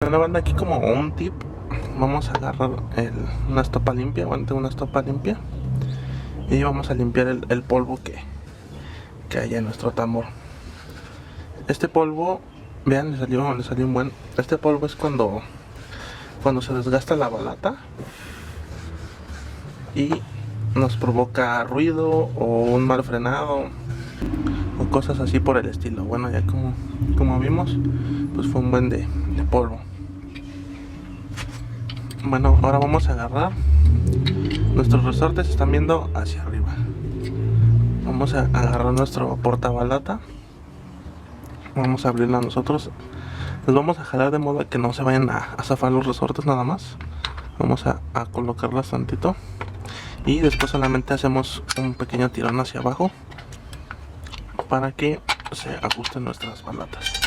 Una banda aquí como un tip. Vamos a agarrar una estopa limpia, bueno, tengo una estopa limpia. Y vamos a limpiar el polvo que hay en nuestro tambor. Este polvo, vean, le salió un buen. Este polvo es cuando se desgasta la balata y nos provoca ruido o un mal frenado o cosas así por el estilo. Bueno, ya como vimos, pues fue un buen de polvo. Bueno, ahora vamos a agarrar nuestros resortes, están viendo hacia arriba. Vamos a agarrar nuestro portabalata. Vamos a abrirla nosotros. Los vamos a jalar de modo que no se vayan a zafar los resortes nada más. Vamos a colocarlas tantito. Y después solamente hacemos un pequeño tirón hacia abajo para que se ajusten nuestras balatas.